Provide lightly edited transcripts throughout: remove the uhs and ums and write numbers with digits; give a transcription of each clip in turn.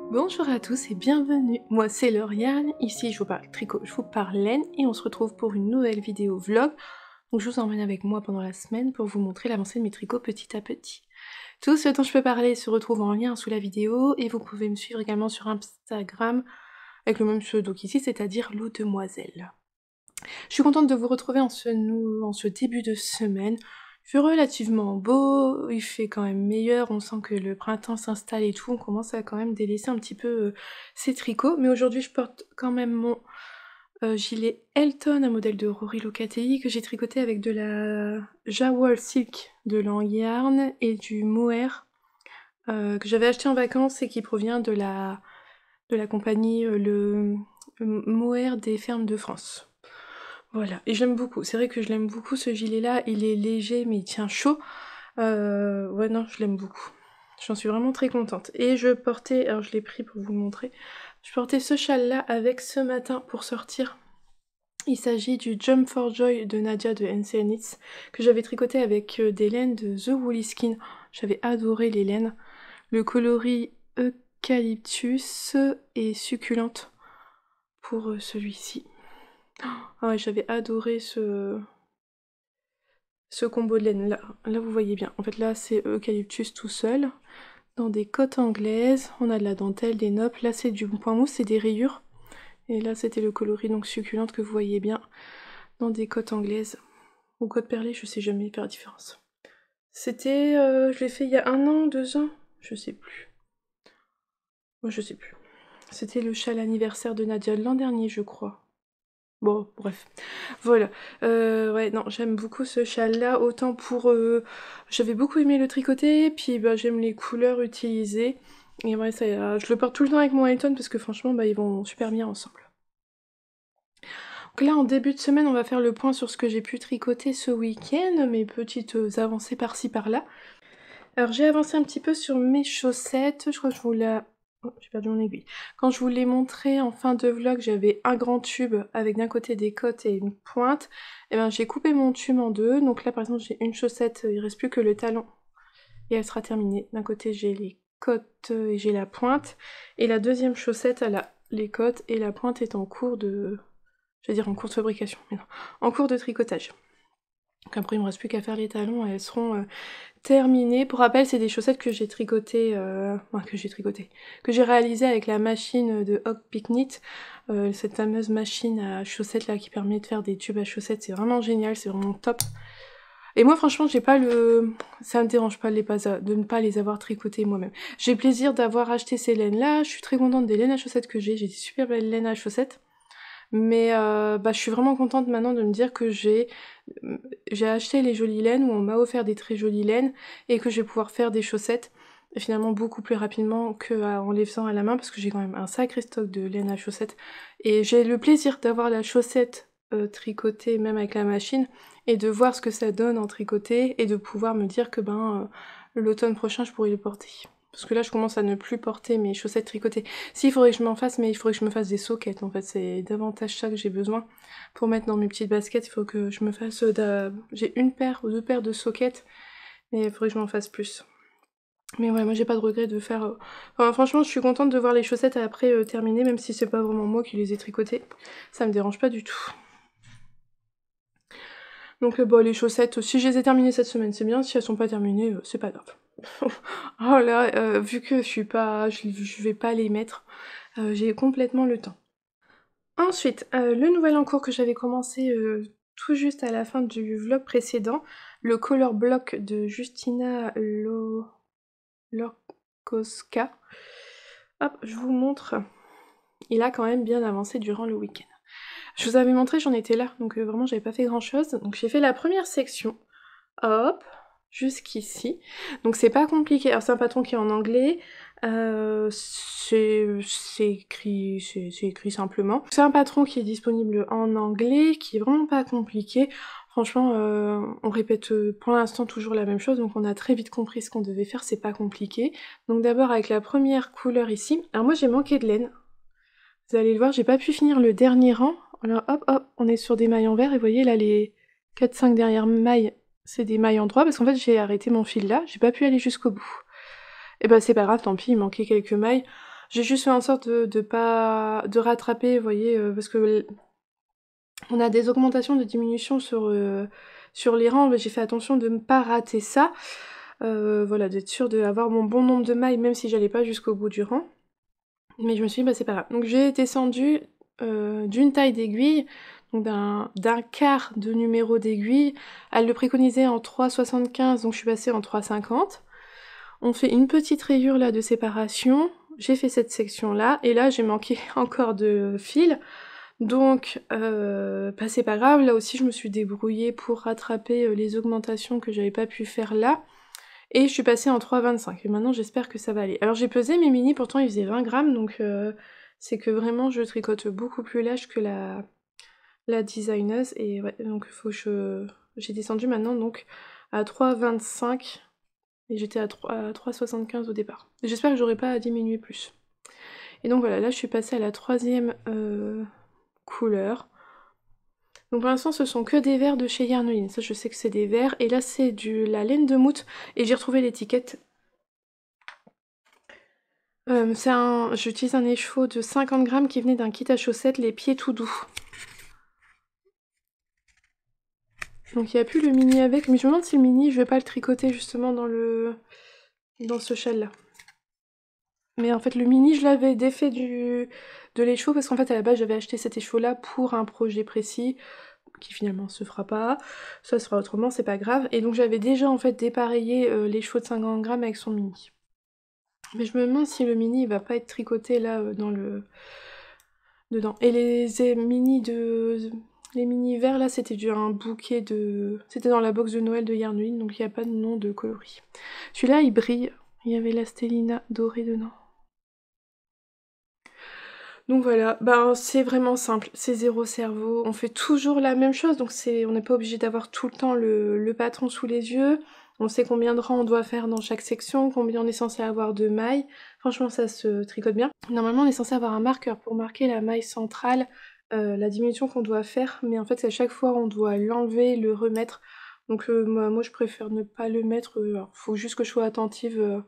Bonjour à tous et bienvenue, moi c'est Lauriane, ici je vous parle tricot, je vous parle laine et on se retrouve pour une nouvelle vidéo vlog. Donc je vous emmène avec moi pendant la semaine pour vous montrer l'avancée de mes tricots petit à petit. Tout ce dont je peux parler se retrouve en lien sous la vidéo et vous pouvez me suivre également sur Instagram avec le même pseudo qu'ici, c'est-à-dire Lo Demoiselle. Je suis contente de vous retrouver en ce début de semaine. Il fait relativement beau, il fait quand même meilleur, on sent que le printemps s'installe et tout, on commence à quand même délaisser un petit peu ses tricots. Mais aujourd'hui je porte quand même mon gilet Elton, un modèle de Rory Locatelli que j'ai tricoté avec de la Jawol Silk de Langyarn et du mohair que j'avais acheté en vacances et qui provient de la compagnie le mohair des fermes de France. Voilà, et j'aime beaucoup, c'est vrai que je l'aime beaucoup ce gilet là, il est léger mais il tient chaud. Ouais non, je l'aime beaucoup. J'en suis vraiment très contente. Et je portais, alors je l'ai pris pour vous montrer, je portais ce châle là avec ce matin pour sortir. Il s'agit du Jump for Joy de Nadia de NCL Knits, que j'avais tricoté avec des laines de The Woolly Skin. J'avais adoré les laines. Le coloris eucalyptus est succulente pour celui-ci. Ah ouais, j'avais adoré ce combo de laine. Là, vous voyez bien. En fait, là, c'est eucalyptus tout seul. Dans des cottes anglaises, on a de la dentelle, des noppes. Là, c'est du point mousse et des rayures. Et là, c'était le coloris donc succulente que vous voyez bien dans des cottes anglaises. Ou cottes perlées, je sais jamais faire la différence. C'était... je l'ai fait il y a 1 an, 2 ans. Je sais plus. Moi, je sais plus. C'était le châle anniversaire de Nadia l'an dernier, je crois. Bon, bref. Voilà. Ouais, non, j'aime beaucoup ce châle-là, autant pour... J'avais beaucoup aimé le tricoter, puis bah, j'aime les couleurs utilisées. Et ouais, ça, je le porte tout le temps avec mon Elton, parce que franchement, bah, ils vont super bien ensemble. Donc là, en début de semaine, on va faire le point sur ce que j'ai pu tricoter ce week-end, mes petites avancées par-ci par-là. Alors j'ai avancé un petit peu sur mes chaussettes, je crois que je vous la... Oh, j'ai perdu mon aiguille. Quand je vous l'ai montré en fin de vlog, j'avais un grand tube avec d'un côté des côtes et une pointe. Et ben j'ai coupé mon tube en deux, donc là par exemple j'ai une chaussette, il reste plus que le talon et elle sera terminée. D'un côté j'ai les côtes et j'ai la pointe, et la deuxième chaussette elle a les côtes et la pointe est en cours de... Je vais dire en cours de fabrication, mais non, en cours de tricotage. Donc après il me reste plus qu'à faire les talons et elles seront terminées. Pour rappel, c'est des chaussettes que j'ai tricotées, que j'ai réalisées avec la machine de Hog Picnit, cette fameuse machine à chaussettes là qui permet de faire des tubes à chaussettes, c'est vraiment génial, c'est vraiment top. Et moi franchement j'ai pas le... ça me dérange pas de ne pas les avoir tricotées moi-même. J'ai plaisir d'avoir acheté ces laines là, je suis très contente des laines à chaussettes que j'ai des super belles laines à chaussettes. Mais bah, je suis vraiment contente maintenant de me dire que j'ai acheté les jolies laines, ou on m'a offert des très jolies laines, et que je vais pouvoir faire des chaussettes finalement beaucoup plus rapidement qu'en les faisant à la main, parce que j'ai quand même un sacré stock de laine à chaussettes. Et j'ai le plaisir d'avoir la chaussette tricotée même avec la machine, et de voir ce que ça donne en tricoté, et de pouvoir me dire que l'automne prochain je pourrais les porter. Parce que là, je commence à ne plus porter mes chaussettes tricotées. Si, il faudrait que je m'en fasse, mais il faudrait que je me fasse des sockets, en fait. C'est davantage ça que j'ai besoin. Pour mettre dans mes petites baskets, il faut que je me fasse... J'ai une paire ou 2 paires de sockets, mais il faudrait que je m'en fasse plus. Mais ouais, moi, j'ai pas de regret de faire... Enfin, franchement, je suis contente de voir les chaussettes après terminées, même si c'est pas vraiment moi qui les ai tricotées. Ça me dérange pas du tout. Donc, bon, les chaussettes, si je les ai terminées cette semaine, c'est bien. Si elles sont pas terminées, c'est pas grave. Oh là, vu que je vais pas les mettre, j'ai complètement le temps. Ensuite, le nouvel en cours que j'avais commencé tout juste à la fin du vlog précédent, le Color Block de Justina Lorkowska. Hop, je vous montre. Il a quand même bien avancé durant le week-end. Je vous avais montré, j'en étais là, donc vraiment j'avais pas fait grand chose. Donc j'ai fait la première section. Hop, jusqu'ici. Donc c'est pas compliqué. Alors c'est un patron qui est en anglais. C'est écrit simplement. C'est un patron qui est disponible en anglais, qui est vraiment pas compliqué. Franchement, on répète pour l'instant toujours la même chose, donc on a très vite compris ce qu'on devait faire, c'est pas compliqué. Donc d'abord avec la première couleur ici. Alors moi j'ai manqué de laine. Vous allez le voir, j'ai pas pu finir le dernier rang. Alors hop hop, on est sur des mailles en vert, et vous voyez là les 4-5 dernières mailles, c'est des mailles en droit, parce qu'en fait j'ai arrêté mon fil là, j'ai pas pu aller jusqu'au bout. Et bah c'est pas grave, tant pis, il manquait quelques mailles. J'ai juste fait en sorte de rattraper, vous voyez, parce que on a des augmentations de diminution sur les rangs, mais j'ai fait attention de ne pas rater ça. Voilà, d'être sûre d'avoir mon bon nombre de mailles, même si j'allais pas jusqu'au bout du rang. Mais je me suis dit, bah c'est pas grave. Donc j'ai descendu d'une taille d'aiguille, donc d'un quart de numéro d'aiguille. Elle le préconisait en 3,75, donc je suis passée en 3,50. On fait une petite rayure là de séparation. J'ai fait cette section là, et là j'ai manqué encore de fil. Donc, bah c'est pas grave, là aussi je me suis débrouillée pour rattraper les augmentations que j'avais pas pu faire là. Et je suis passée en 3,25, et maintenant j'espère que ça va aller. Alors j'ai pesé mes mini, pourtant ils faisaient 20 grammes, donc c'est que vraiment je tricote beaucoup plus lâche que la designeuse, et ouais, donc faut que j'ai descendu maintenant donc à 3,25, et j'étais à 3,75 au départ. J'espère que j'aurai pas à diminuer plus. Et donc voilà, là je suis passée à la troisième couleur. Donc pour l'instant ce sont que des verres de chez Yarn-Line, ça je sais que c'est des verres, et là c'est la laine de moute, et j'ai retrouvé l'étiquette. J'utilise un écheveau de 50 grammes qui venait d'un kit à chaussettes, les pieds tout doux. Donc il n'y a plus le mini avec, mais je me demande si le mini je vais pas le tricoter justement dans ce châle là. Mais en fait le mini je l'avais défait de l'écheveau parce qu'en fait à la base j'avais acheté cet écheveau là pour un projet précis qui finalement se fera pas, ça se fera autrement, c'est pas grave. Et donc j'avais déjà en fait dépareillé l'écheveau de 50 grammes avec son mini. Mais je me demande si le mini il va pas être tricoté là dedans. Et les mini verts là c'était un bouquet de... C'était dans la box de Noël de Yarn-Line, donc il n'y a pas de nom de coloris. Celui-là il brille, il y avait la stellina dorée dedans. Donc voilà, ben c'est vraiment simple, c'est zéro cerveau, on fait toujours la même chose, donc on n'est pas obligé d'avoir tout le temps le patron sous les yeux, on sait combien de rangs on doit faire dans chaque section, combien on est censé avoir de mailles, franchement ça se tricote bien. Normalement on est censé avoir un marqueur pour marquer la maille centrale, la diminution qu'on doit faire, mais en fait à chaque fois on doit l'enlever, le remettre, donc moi je préfère ne pas le mettre, faut juste que je sois attentive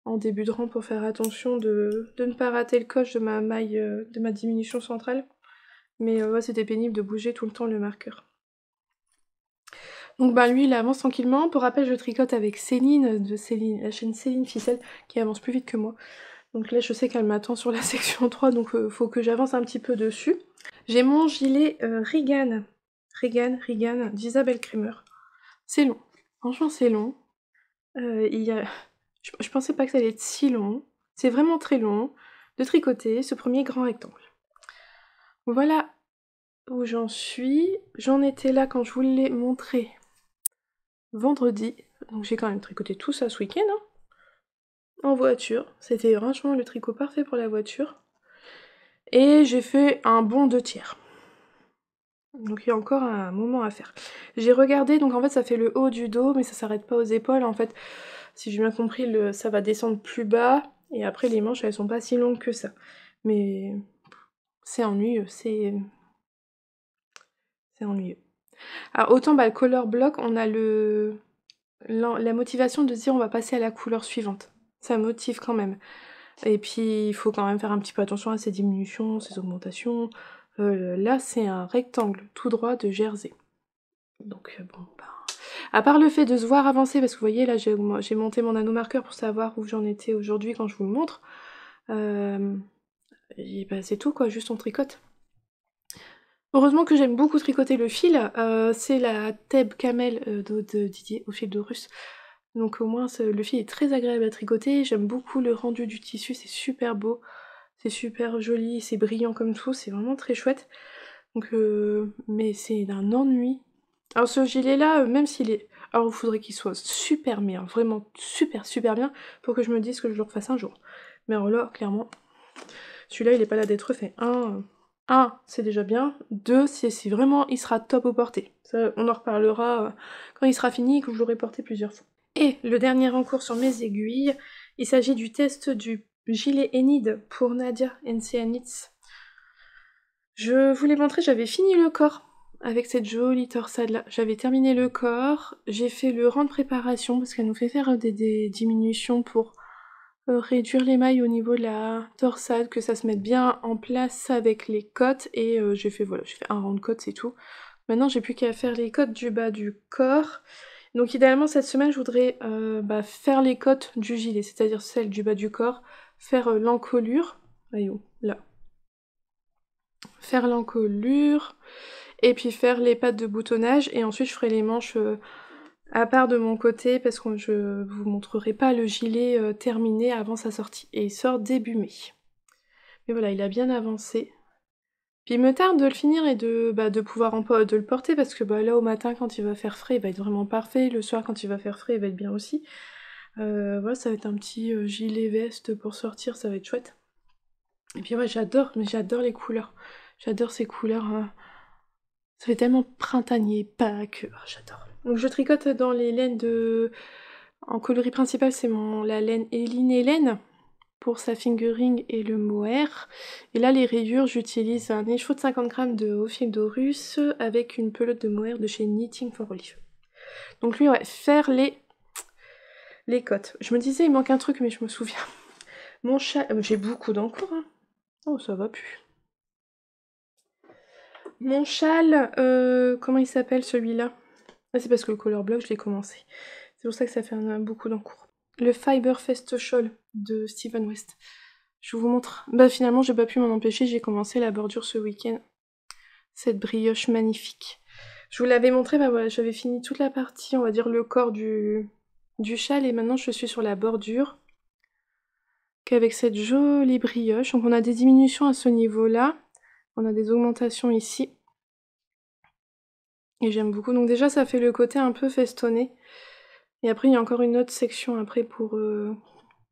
en début de rang pour faire attention de ne pas rater le coche de ma maille, de ma diminution centrale. Mais ouais, c'était pénible de bouger tout le temps le marqueur. Donc bah lui il avance tranquillement. Pour rappel je tricote avec Céline, la chaîne Céline Ficelle, qui avance plus vite que moi. Donc là je sais qu'elle m'attend sur la section 3, donc faut que j'avance un petit peu dessus. J'ai mon gilet Regan d'Isabelle Kremer. C'est long, franchement c'est long. Je pensais pas que ça allait être si long. C'est vraiment très long de tricoter ce premier grand rectangle. Voilà où j'en suis. J'en étais là quand je vous l'ai montré vendredi. Donc j'ai quand même tricoté tout ça ce week-end. Hein, en voiture. C'était franchement le tricot parfait pour la voiture. Et j'ai fait un bond 2/3. Donc il y a encore un moment à faire. J'ai regardé, donc en fait ça fait le haut du dos, mais ça s'arrête pas aux épaules. En fait, si j'ai bien compris, ça va descendre plus bas. Et après les manches elles sont pas si longues que ça. Mais c'est ennuyeux, c'est ennuyeux. Alors autant le color block, on a la motivation de se dire on va passer à la couleur suivante. Ça motive quand même. Et puis il faut quand même faire un petit peu attention à ces diminutions, ces augmentations. Là c'est un rectangle tout droit de jersey. Donc bon, bah... À part le fait de se voir avancer, parce que vous voyez là j'ai monté mon anneau marqueur pour savoir où j'en étais aujourd'hui quand je vous le montre. Et bah, c'est tout quoi, juste on tricote. Heureusement que j'aime beaucoup tricoter le fil, c'est la Theb Camel de Didier au fil de russe. Donc au moins le fil est très agréable à tricoter, j'aime beaucoup le rendu du tissu, c'est super beau, c'est super joli, c'est brillant comme tout, c'est vraiment très chouette. Donc mais c'est d'un ennui. Alors ce gilet là, même s'il est... Alors il faudrait qu'il soit super bien, vraiment super bien, pour que je me dise que je le refasse un jour. Mais alors là, clairement, celui-là il est pas là d'être fait. C'est déjà bien. 2, c'est vraiment, il sera top au porté. Ça, on en reparlera quand il sera fini et que je l'aurai porté plusieurs fois. Et le dernier en cours sur mes aiguilles, il s'agit du test du gilet Enid pour Nadia NCA Knits. Je vous l'ai montré, j'avais fini le corps avec cette jolie torsade là. J'avais terminé le corps, j'ai fait le rang de préparation parce qu'elle nous fait faire des diminutions pour réduire les mailles au niveau de la torsade, que ça se mette bien en place avec les côtes, et j'ai fait un rang de côtes, c'est tout. Maintenant j'ai plus qu'à faire les côtes du bas du corps. Donc idéalement cette semaine je voudrais faire les côtes du gilet, c'est-à-dire celles du bas du corps, faire l'encolure, là, faire l'encolure, et puis faire les pattes de boutonnage, et ensuite je ferai les manches à part de mon côté, parce que je vous montrerai pas le gilet terminé avant sa sortie, et il sort début mai. Mais voilà, il a bien avancé. Puis il me tarde de le finir et de pouvoir de le porter, parce que là au matin quand il va faire frais il va être vraiment parfait, le soir quand il va faire frais il va être bien aussi. Voilà, ça va être un petit gilet veste pour sortir, ça va être chouette. Et puis ouais, j'adore les couleurs. J'adore ces couleurs. Ça fait tellement printanier, Pâques, j'adore. Donc je tricote dans les laines de... En coloris principal, c'est la laine Eline Hélène pour sa fingering et le mohair. Et là, les rayures, j'utilise un écheveau de 50 grammes de haut fil d'Aurus avec une pelote de mohair de chez Knitting for Olive. Donc lui, ouais, faire les cotes. Je me disais, il manque un truc, mais je me souviens. Mon chat... j'ai beaucoup d'encours, hein. Oh, ça va plus. Mon châle, comment il s'appelle celui-là? Ah, c'est parce que le color block, je l'ai commencé. C'est pour ça que ça fait beaucoup d'encours. Le Fiber Fest Shawl de Steven West. Je vous montre. Finalement, j'ai pas pu m'en empêcher, j'ai commencé la bordure ce week-end. Cette brioche magnifique. Je vous l'avais montré, voilà, j'avais fini toute la partie, on va dire le corps du châle, et maintenant je suis sur la bordure. Qu'avec cette jolie brioche. Donc on a des diminutions à ce niveau-là. On a des augmentations ici. Et j'aime beaucoup. Donc déjà, ça fait le côté un peu festonné. Et après, il y a encore une autre section après pour... où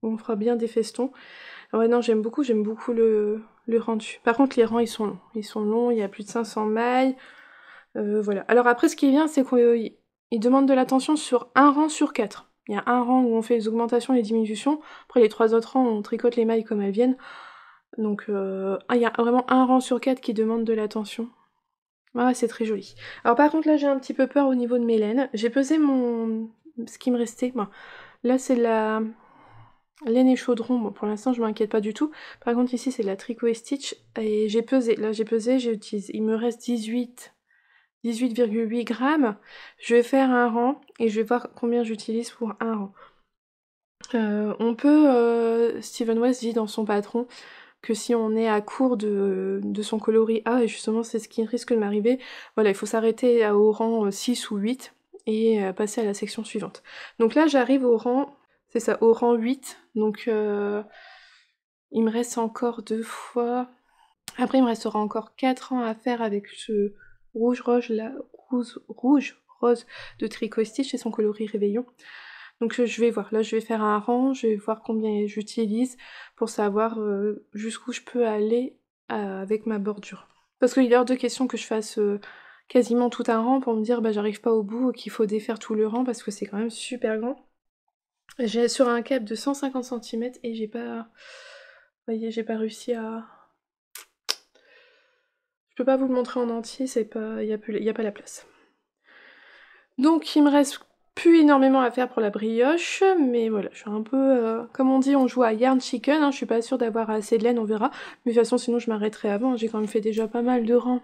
on fera bien des festons. Alors ouais, non, j'aime beaucoup le rendu. Par contre, les rangs, ils sont longs. Ils sont longs, il y a plus de 500 mailles. Voilà. Alors après, ce qui est bien, c'est qu'ils demandent de l'attention sur un rang sur 4. Il y a un rang où on fait les augmentations et les diminutions. Après, les 3 autres rangs, on tricote les mailles comme elles viennent. Donc, il y a vraiment un rang sur 4 qui demande de l'attention. Ah, c'est très joli. Alors par contre, là, j'ai un petit peu peur au niveau de mes laines. J'ai pesé ce qui me restait. Bon, là, c'est la laine et chaudron. Bon, pour l'instant, je m'inquiète pas du tout. Par contre, ici, c'est la Tricot et Stitch. Et j'ai pesé. Là, j'ai pesé, j'utilise. Il me reste 18,8 grammes. Je vais faire un rang et je vais voir combien j'utilise pour un rang. Steven West dit dans son patron que si on est à court de son coloris A, et justement c'est ce qui risque de m'arriver, voilà, il faut s'arrêter au rang 6 ou 8 et passer à la section suivante. Donc là j'arrive au rang, c'est ça, au rang 8, donc il me reste encore 2 fois... Après il me restera encore 4 rangs à faire avec ce rouge-rose là, rouge-rose de Tricot Stitch et son coloris Réveillon. Donc je vais voir, là je vais faire un rang, je vais voir combien j'utilise pour savoir jusqu'où je peux aller avec ma bordure. Parce qu'il est hors de question que je fasse quasiment tout un rang pour me dire j'arrive pas au bout, qu'il faut défaire tout le rang parce que c'est quand même super grand. J'ai sur un cap de 150 cm et j'ai pas... Vous voyez, j'ai pas réussi à... Je peux pas vous le montrer en entier, c'est pas... y a pas la place. Donc il me reste plus énormément à faire pour la brioche, mais voilà, je suis un peu... comme on dit, on joue à Yarn Chicken, hein, je suis pas sûre d'avoir assez de laine, on verra. Mais de toute façon, sinon je m'arrêterai avant, j'ai quand même fait déjà pas mal de rangs.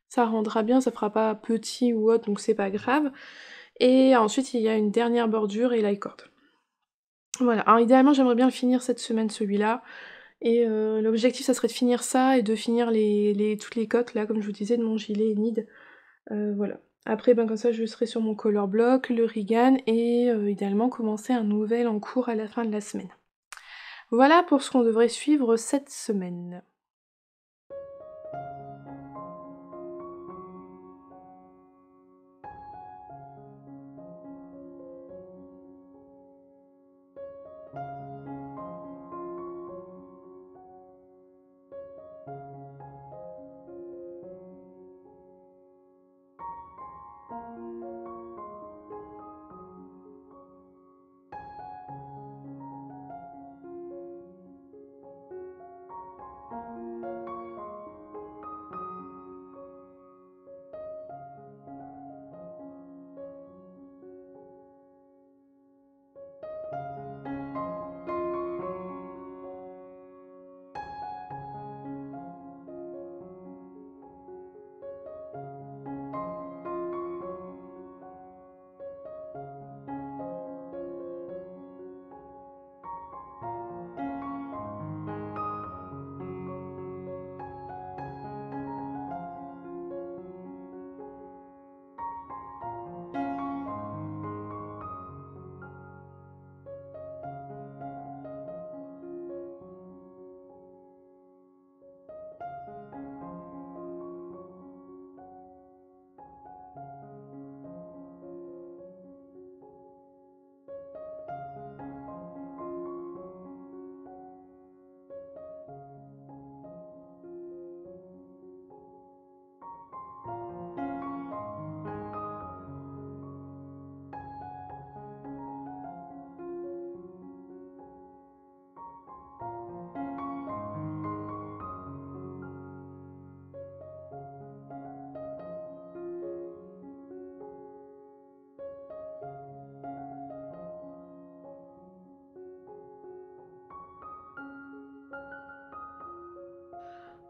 Ça rendra bien, ça fera pas petit ou autre, donc c'est pas grave. Et ensuite, il y a une dernière bordure et l'icord. Voilà, alors idéalement, j'aimerais bien le finir cette semaine, celui-là. Et l'objectif, ça serait de finir ça et de finir toutes les coques, là, comme je vous disais, de mon gilet Nid. Voilà. Après, comme ça, je serai sur mon color block, le Regan, et idéalement commencer un nouvel en cours à la fin de la semaine. Voilà pour ce qu'on devrait suivre cette semaine.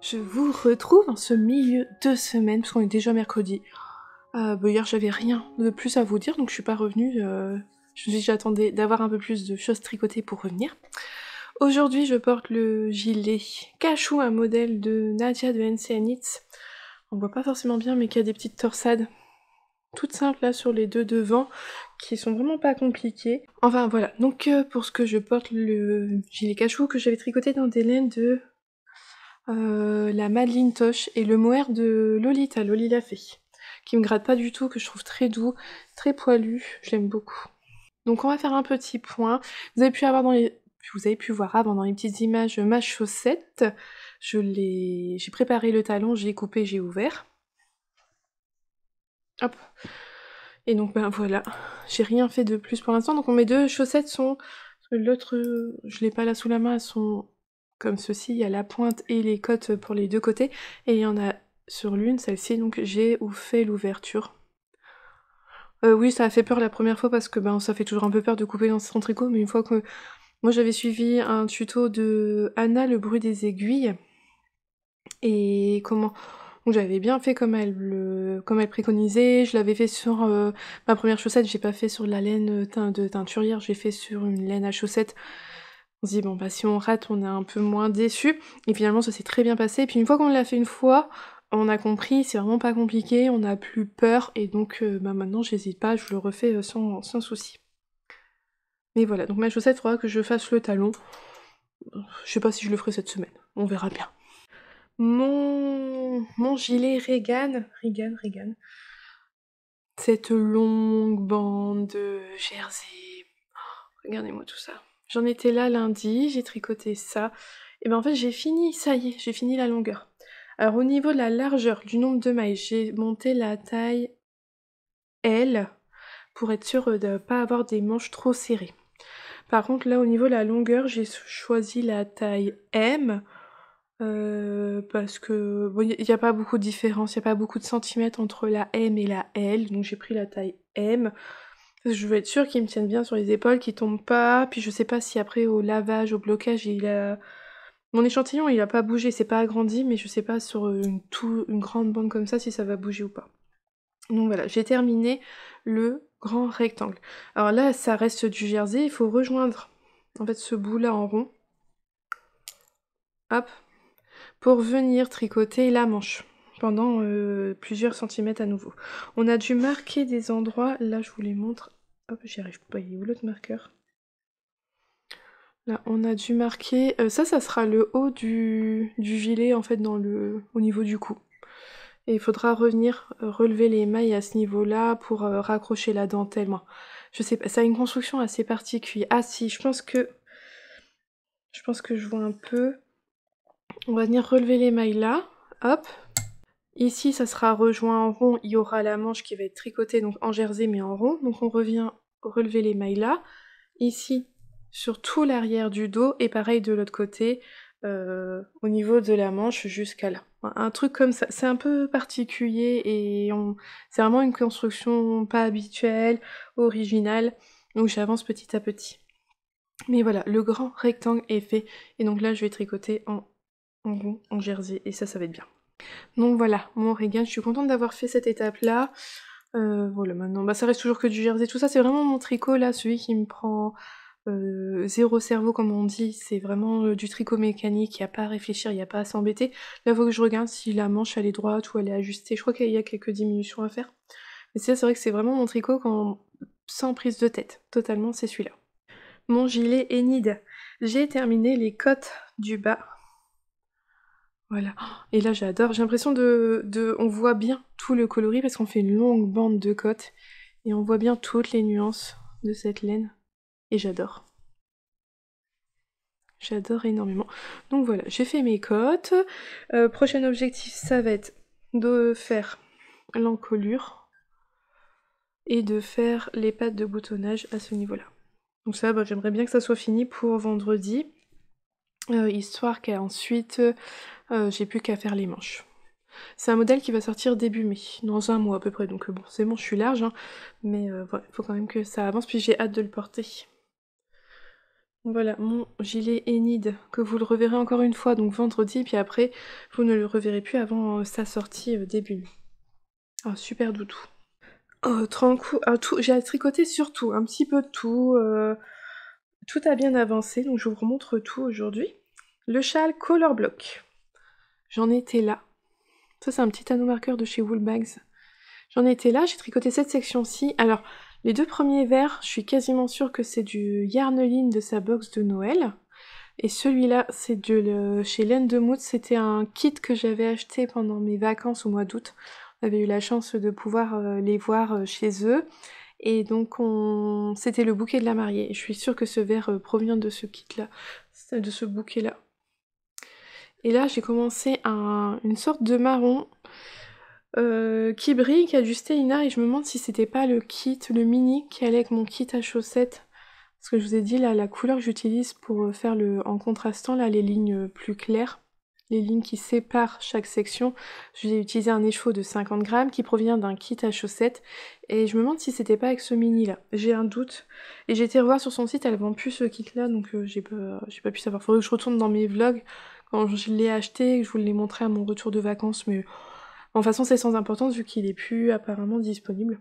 Je vous retrouve en ce milieu de semaine, parce qu'on est déjà mercredi. Hier j'avais rien de plus à vous dire, donc je suis pas revenue. Je me suis dit j'attendais d'avoir un peu plus de choses tricotées pour revenir. Aujourd'hui je porte le gilet Cachou, un modèle de Nadia de NCA Knits. On voit pas forcément bien, mais qui a des petites torsades toutes simples là sur les deux devants, qui sont vraiment pas compliquées. Enfin voilà, donc pour ce que je porte le gilet Cachou que j'avais tricoté dans des laines de la Madeline Tosh et le mohair de Lolita, Loli l'a fait, qui me gratte pas du tout, que je trouve très doux, très poilu, j'aime beaucoup. Donc on va faire un petit point. Vous avez pu voir avant dans les petites images ma chaussette. J'ai préparé le talon, j'ai coupé, j'ai ouvert. Hop. Et donc ben voilà, j'ai rien fait de plus pour l'instant. Donc mes deux chaussettes sont, l'autre je l'ai pas là sous la main, elles sont comme ceci, il y a la pointe et les côtes pour les deux côtés, et il y en a sur l'une, celle-ci, donc j'ai fait l'ouverture. Oui, ça a fait peur la première fois parce que ben ça fait toujours un peu peur de couper dans son tricot, mais une fois que... Moi j'avais suivi un tuto de Anna, le bruit des aiguilles, et comment... Donc j'avais bien fait comme elle préconisait, je l'avais fait sur ma première chaussette, j'ai pas fait sur la laine de teinturière, j'ai fait sur une laine à chaussettes. On se dit bon bah si on rate on est un peu moins déçu, et finalement ça s'est très bien passé, et puis une fois qu'on l'a fait une fois, on a compris, c'est vraiment pas compliqué, on n'a plus peur, et donc bah maintenant j'hésite pas, je le refais sans souci. Mais voilà, donc ma chaussette, il faudra que je fasse le talon, je sais pas si je le ferai cette semaine, on verra bien. Mon gilet Regan, cette longue bande de jersey, regardez-moi tout ça. J'en étais là lundi, j'ai tricoté ça, et ben en fait j'ai fini, ça y est, j'ai fini la longueur. Alors au niveau de la largeur, du nombre de mailles, j'ai monté la taille L, pour être sûre de ne pas avoir des manches trop serrées. Par contre là au niveau de la longueur, j'ai choisi la taille M, parce que bon, y a pas beaucoup de différence, il n'y a pas beaucoup de centimètres entre la M et la L, donc j'ai pris la taille M. Je veux être sûre qu'ils me tiennent bien sur les épaules, qu'ils tombent pas, puis je sais pas si après au lavage, au blocage, mon échantillon il a pas bougé, c'est pas agrandi, mais je sais pas sur une grande bande comme ça si ça va bouger ou pas. Donc voilà, j'ai terminé le grand rectangle. Alors là, ça reste du jersey, il faut rejoindre en fait ce bout là en rond. Hop, pour venir tricoter la manche pendant plusieurs centimètres à nouveau. On a dû marquer des endroits, là je vous les montre, hop j'y arrive pas, il est où l'autre marqueur? Là on a dû marquer, ça sera le haut du gilet en fait au niveau du cou. Et il faudra revenir relever les mailles à ce niveau-là pour raccrocher la dentelle. Moi, je sais pas, ça a une construction assez particulière. Ah si, je pense que je vois un peu. On va venir relever les mailles là, hop. Ici, ça sera rejoint en rond, il y aura la manche qui va être tricotée, donc en jersey mais en rond. Donc on revient relever les mailles là. Ici, sur tout l'arrière du dos, et pareil de l'autre côté, au niveau de la manche jusqu'à là. Un truc comme ça, c'est un peu particulier, et c'est vraiment une construction pas habituelle, originale, donc j'avance petit à petit. Mais voilà, le grand rectangle est fait, et donc là je vais tricoter en rond, en jersey, et ça va être bien. Donc voilà, mon Regan, je suis contente d'avoir fait cette étape-là. Voilà, maintenant, bah ça reste toujours que du jersey, tout ça, c'est vraiment mon tricot, là, celui qui me prend zéro cerveau, comme on dit, c'est vraiment du tricot mécanique, il n'y a pas à réfléchir, il n'y a pas à s'embêter. Là, il faut que je regarde si la manche, elle est droite ou elle est ajustée. Je crois qu'il y a quelques diminutions à faire. Mais c'est vrai que c'est vraiment mon tricot sans prise de tête, totalement, c'est celui-là. Mon gilet Enid, j'ai terminé les côtes du bas. Voilà. Et là, j'adore. J'ai l'impression on voit bien tout le coloris parce qu'on fait une longue bande de côtes et on voit bien toutes les nuances de cette laine. Et j'adore. J'adore énormément. Donc voilà, j'ai fait mes côtes. Prochain objectif, ça va être de faire l'encolure et de faire les pattes de boutonnage à ce niveau-là. Donc ça, bah, j'aimerais bien que ça soit fini pour vendredi, histoire qu'ensuite j'ai plus qu'à faire les manches. C'est un modèle qui va sortir début mai, dans un mois à peu près, donc bon, c'est bon, je suis large, hein, mais voilà, faut quand même que ça avance, puis j'ai hâte de le porter. Voilà, mon gilet Enid, que vous le reverrez encore une fois, donc vendredi, puis après, vous ne le reverrez plus avant sa sortie début mai. Ah, super doudou. Oh, tranquille, ah, tout, j'ai tricoté sur tout, un petit peu de tout. Tout a bien avancé, donc je vous remontre tout aujourd'hui. Le châle Color Block. J'en étais là. Ça, c'est un petit anneau marqueur de chez Woolbags. J'en étais là, j'ai tricoté cette section-ci. Alors, les deux premiers vers, je suis quasiment sûre que c'est du Yarneline de sa box de Noël. Et celui-là, c'est chez Laine de Mout. C'était un kit que j'avais acheté pendant mes vacances au mois d'août. On avait eu la chance de pouvoir les voir chez eux. Et donc, c'était le bouquet de la mariée. Je suis sûre que ce verre provient de ce kit-là, de ce bouquet-là. Et là, j'ai commencé une sorte de marron qui brille, qui a du Stélina, et je me demande si c'était pas le kit, le mini, qui allait avec mon kit à chaussettes. Parce que je vous ai dit, là, la couleur que j'utilise pour faire en contrastant, là, les lignes plus claires, les lignes qui séparent chaque section, j'ai utilisé un écheveau de 50 grammes qui provient d'un kit à chaussettes, et je me demande si c'était pas avec ce mini-là. J'ai un doute, et j'ai été revoir sur son site, elle vend plus ce kit-là, donc j'ai pas pu savoir. Faudrait que je retourne dans mes vlogs, quand je l'ai acheté, que je vous l'ai montré à mon retour de vacances, mais... En façon, c'est sans importance vu qu'il est plus apparemment disponible.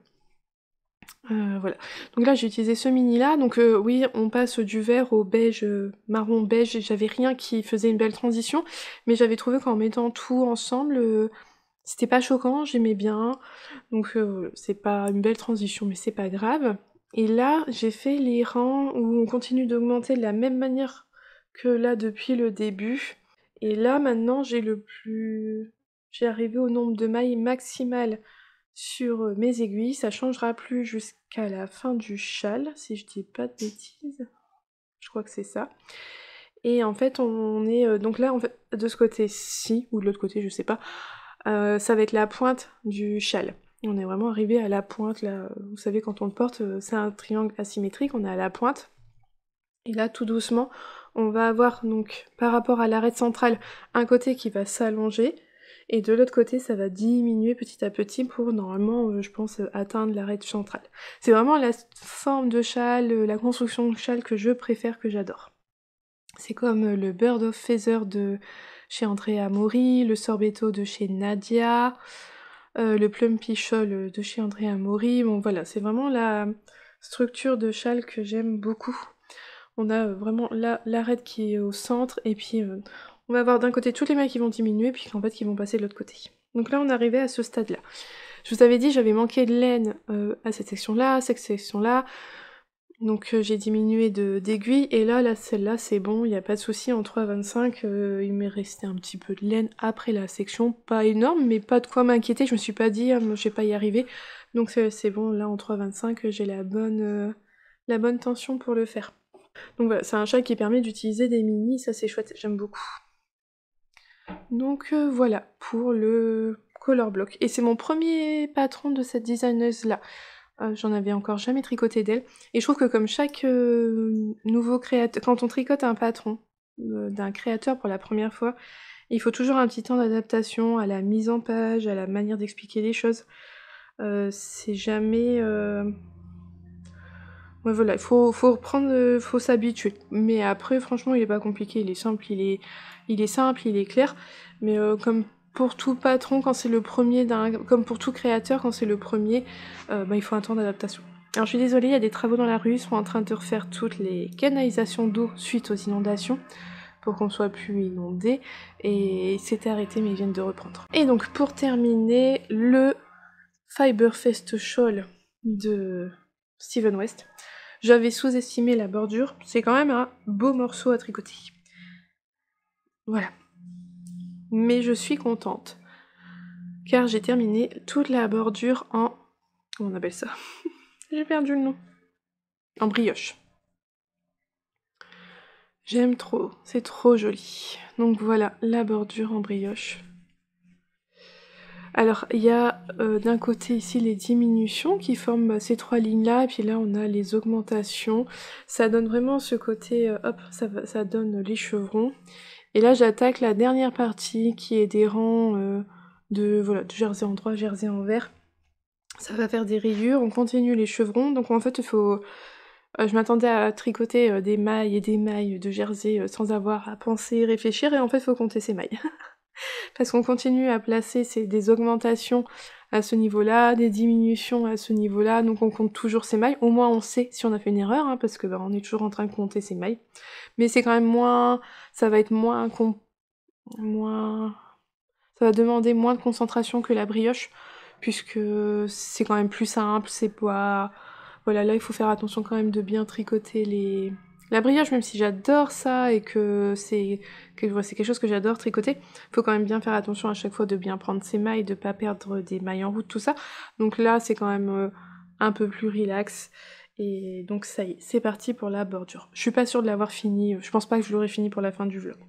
Voilà. Donc là, j'ai utilisé ce mini-là. Donc oui, on passe du vert au beige, marron beige. J'avais rien qui faisait une belle transition, mais j'avais trouvé qu'en mettant tout ensemble, c'était pas choquant, j'aimais bien. Donc c'est pas une belle transition, mais c'est pas grave. Et là, j'ai fait les rangs où on continue d'augmenter de la même manière que là depuis le début. Et là, maintenant, j'ai arrivé au nombre de mailles maximal sur mes aiguilles. Ça changera plus jusqu'à la fin du châle, si je dis pas de bêtises. Je crois que c'est ça. Et en fait, on est... donc là, en fait, de ce côté-ci, ou de l'autre côté, je sais pas, ça va être la pointe du châle. On est vraiment arrivé à la pointe, là. Vous savez, quand on le porte, c'est un triangle asymétrique, on est à la pointe. Et là, tout doucement, on va avoir, donc, par rapport à l'arête centrale, un côté qui va s'allonger, et de l'autre côté, ça va diminuer petit à petit pour, normalement, je pense, atteindre l'arête centrale. C'est vraiment la forme de châle, la construction de châle que je préfère, que j'adore. C'est comme le Bird of Feather de chez Andrea Mori, le Sorbetto de chez Nadia, le Plumpy Shawl de chez Andrea Mori. Bon voilà, c'est vraiment la structure de châle que j'aime beaucoup. On a vraiment l'arête qui est au centre, et puis on va avoir d'un côté toutes les mailles qui vont diminuer, puis en fait qui vont passer de l'autre côté. Donc là on est arrivé à ce stade-là. Je vous avais dit j'avais manqué de laine à cette section-là, donc j'ai diminué d'aiguilles, et là celle-là c'est bon, il n'y a pas de souci. En 3,25, il m'est resté un petit peu de laine après la section, pas énorme, mais pas de quoi m'inquiéter, je me suis pas dit je vais pas y arriver, donc c'est bon, là en 3,25 j'ai la bonne tension pour le faire. Donc voilà, c'est un châle qui permet d'utiliser des mini, ça c'est chouette, j'aime beaucoup. Donc voilà, pour le color block. Et c'est mon premier patron de cette designeuse-là. J'en avais encore jamais tricoté d'elle. Et je trouve que comme chaque nouveau créateur... Quand on tricote un patron d'un créateur pour la première fois, il faut toujours un petit temps d'adaptation à la mise en page, à la manière d'expliquer les choses. C'est jamais... Ouais, voilà, faut reprendre, faut s'habituer. Mais après, franchement, il est pas compliqué, il est simple, il est clair. Mais comme pour tout patron, quand c'est le premier comme pour tout créateur, quand c'est le premier, il faut un temps d'adaptation. Alors je suis désolée, il y a des travaux dans la rue, ils sont en train de refaire toutes les canalisations d'eau suite aux inondations, pour qu'on soit plus inondé, et c'était arrêté mais ils viennent de reprendre. Et donc pour terminer, le Fiberfest Shawl de Steven West. J'avais sous-estimé la bordure, c'est quand même un beau morceau à tricoter. Voilà. Mais je suis contente, car j'ai terminé toute la bordure en... Comment on appelle ça? J'ai perdu le nom. En brioche. J'aime trop, c'est trop joli. Donc voilà, la bordure en brioche. Alors, il y a d'un côté ici les diminutions qui forment ces trois lignes-là, et puis là on a les augmentations. Ça donne vraiment ce côté, hop, ça donne les chevrons. Et là j'attaque la dernière partie qui est des rangs de jersey en droit, jersey en vert. Ça va faire des rayures, on continue les chevrons, donc en fait il faut Je m'attendais à tricoter des mailles et des mailles de jersey sans avoir à penser, réfléchir, et en fait faut compter ses mailles. Parce qu'on continue à placer des augmentations à ce niveau-là, des diminutions à ce niveau-là, donc on compte toujours ses mailles. Au moins on sait si on a fait une erreur, hein, parce que on est toujours en train de compter ses mailles. Mais c'est quand même moins... ça va être moins... ça va demander moins de concentration que la brioche, puisque c'est quand même plus simple, c'est pas... Voilà, là il faut faire attention quand même de bien tricoter la brioche, même si j'adore ça et que c'est quelque chose que j'adore tricoter, faut quand même bien faire attention à chaque fois de bien prendre ses mailles, de pas perdre des mailles en route, tout ça. Donc là c'est quand même un peu plus relax. Et donc ça y est, c'est parti pour la bordure. Je suis pas sûre de l'avoir fini, je pense pas que je l'aurai fini pour la fin du vlog.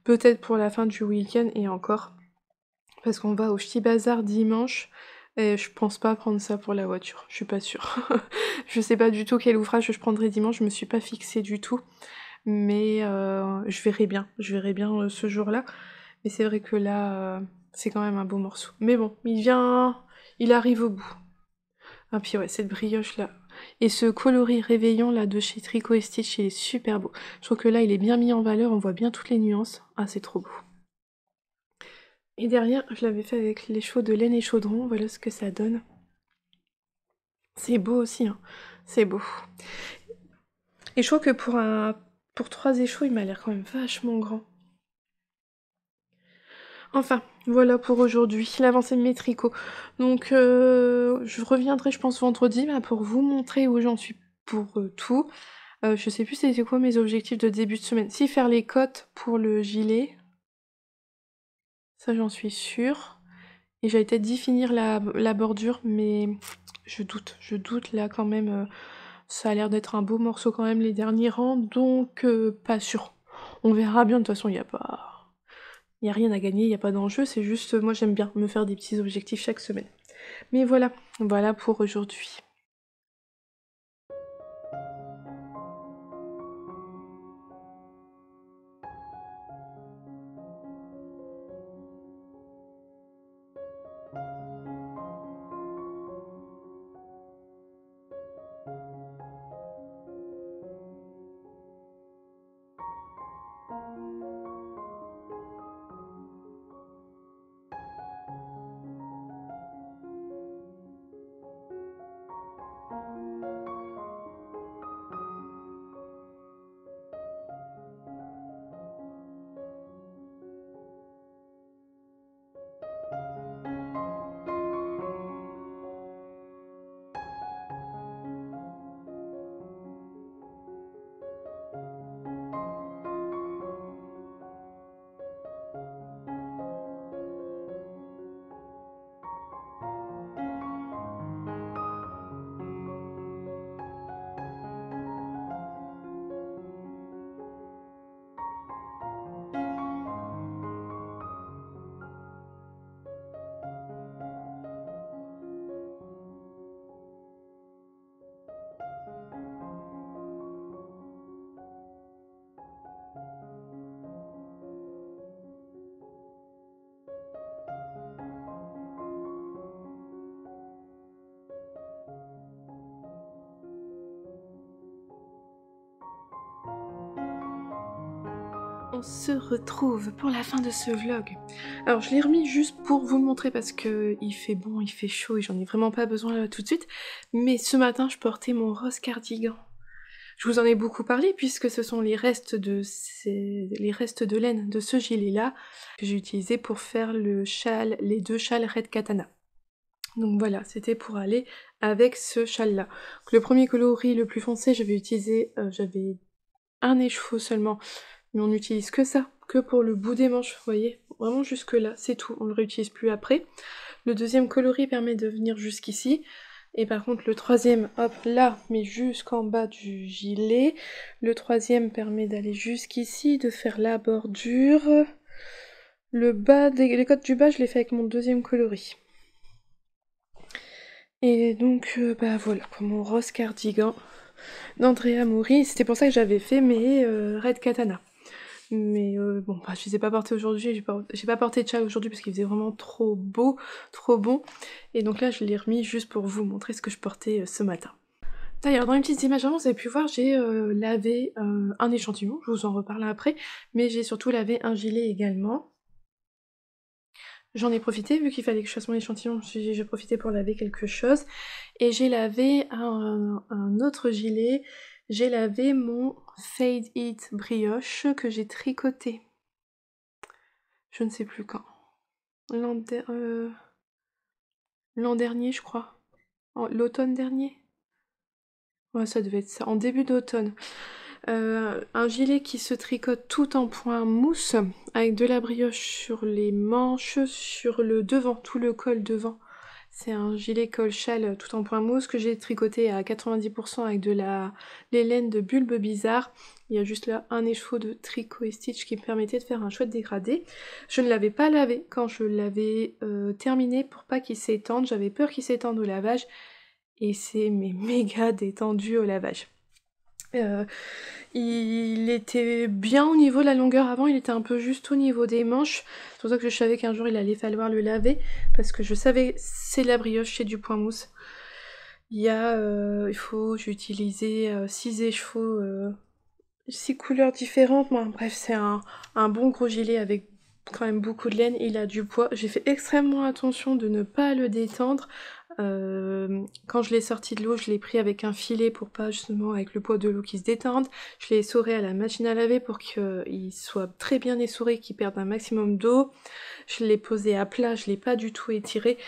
Peut-être pour la fin du week-end et encore, parce qu'on va au Ch'ti Bazar dimanche, et je pense pas prendre ça pour la voiture, je suis pas sûre. Je sais pas du tout quel ouvrage je prendrai dimanche, je me suis pas fixée du tout, mais je verrai bien ce jour-là. Mais c'est vrai que là, c'est quand même un beau morceau. Mais bon, il arrive au bout. Ah puis ouais, cette brioche là. Et ce coloris réveillant là de chez Tricot et Stitch, il est super beau. Je trouve que là, il est bien mis en valeur, on voit bien toutes les nuances. Ah, c'est trop beau. Et derrière, je l'avais fait avec les chevaux de laine et chaudron, voilà ce que ça donne. C'est beau aussi, hein. C'est beau. Et je trouve que pour 3 échos, il m'a l'air quand même vachement grand. Enfin, voilà pour aujourd'hui, l'avancée de mes tricots. Donc, je reviendrai, je pense, vendredi, pour vous montrer où j'en suis pour tout. Je sais plus c'était quoi mes objectifs de début de semaine. Si, faire les côtes pour le gilet. Ça, j'en suis sûre. Et j'allais peut-être d'y finir la bordure, mais je doute là quand même. Ça a l'air d'être un beau morceau quand même les derniers rangs, donc pas sûr. On verra bien, de toute façon, il y a rien à gagner, il n'y a pas d'enjeu, c'est juste, moi j'aime bien me faire des petits objectifs chaque semaine. Mais voilà pour aujourd'hui. On se retrouve pour la fin de ce vlog. Alors je l'ai remis juste pour vous le montrer parce que il fait bon, il fait chaud et j'en ai vraiment pas besoin là tout de suite. Mais ce matin je portais mon rose cardigan. Je vous en ai beaucoup parlé puisque ce sont les restes de laine de ce gilet là que j'ai utilisé pour faire les 2 châles Red Katana. Donc voilà, c'était pour aller avec ce châle là. Donc, le premier coloris le plus foncé, j'avais un écheveau seulement. Mais on n'utilise que ça, que pour le bout des manches, vous voyez, vraiment jusque là, c'est tout, on le réutilise plus après. Le deuxième coloris permet de venir jusqu'ici, et par contre le troisième, hop là, mais jusqu'en bas du gilet. Le troisième permet d'aller jusqu'ici, de faire la bordure. Les côtes du bas, je l'ai fait avec mon deuxième coloris. Et donc, voilà, pour mon rose cardigan d'Andrea Mori, c'était pour ça que j'avais fait mes Red Katana. Mais bon, je les ai pas portés aujourd'hui, j'ai pas porté de châle aujourd'hui parce qu'il faisait vraiment trop beau, trop bon. Et donc là, je l'ai remis juste pour vous montrer ce que je portais ce matin. D'ailleurs, dans les petites images avant, vous avez pu voir, j'ai lavé un échantillon, je vous en reparle après, mais j'ai surtout lavé un gilet également. J'en ai profité, vu qu'il fallait que je fasse mon échantillon, j'ai profité pour laver quelque chose. Et j'ai lavé un autre gilet, j'ai lavé mon Fade It brioche que j'ai tricoté. Je ne sais plus quand. L'an dernier, je crois. L'automne dernier. Ouais, ça devait être ça, en début d'automne. Un gilet qui se tricote tout en point mousse, avec de la brioche sur les manches, sur le devant, tout le col devant. C'est un gilet col châle tout en point mousse que j'ai tricoté à 90% avec de les laines de Bulbe Bizarre. Il y a juste là un écheveau de tricot et stitch qui me permettait de faire un chouette dégradé. Je ne l'avais pas lavé quand je l'avais terminé pour pas qu'il s'étende. J'avais peur qu'il s'étende au lavage et c'est méga détendu au lavage. Il était bien au niveau de la longueur avant, il était un peu juste au niveau des manches. C'est pour ça que je savais qu'un jour il allait falloir le laver, parce que je savais c'est de la brioche, c'est du point mousse. J'ai utilisé 6 écheveaux, 6 couleurs différentes. Bon, bref, c'est un bon gros gilet avec quand même beaucoup de laine, il a du poids. J'ai fait extrêmement attention de ne pas le détendre. Quand je l'ai sorti de l'eau, je l'ai pris avec un filet pour pas justement avec le poids de l'eau qui se détende. Je l'ai essoré à la machine à laver pour qu'il soit très bien essoré, qu'il perde un maximum d'eau. Je l'ai posé à plat, je l'ai pas du tout étiré